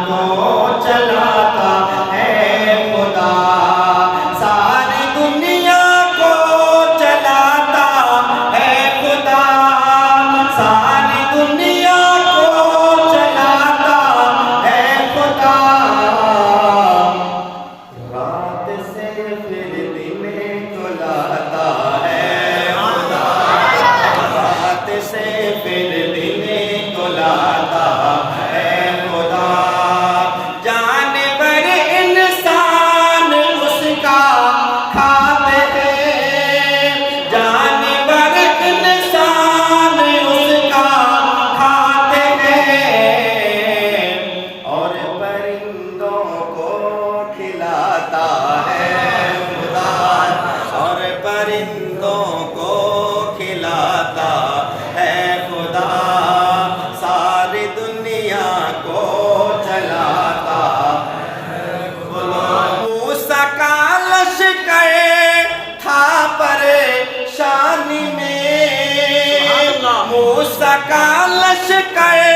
کو چلاتا ہے خدا، ساری دنیا کو چلاتا ہے خدا، ساری دنیا کو چلاتا ہے خدا، رات سے پھر دن کو لاتا ہے خدا، رات سے پھر دن کو لاتا ہے خدا، جانور انسان اس کا کھاتے ہیں، جانور انسان اس کا کھاتے ہیں، اور پرندوں کو کھلاتا ہے خدا، اور پرندوں کو کھلاتا ہے خدا، ساری دنیا کو چلاتا ہے خدا۔ موسیٰ کا لشکر تھا پریشانی میں، موسیٰ کا لشکر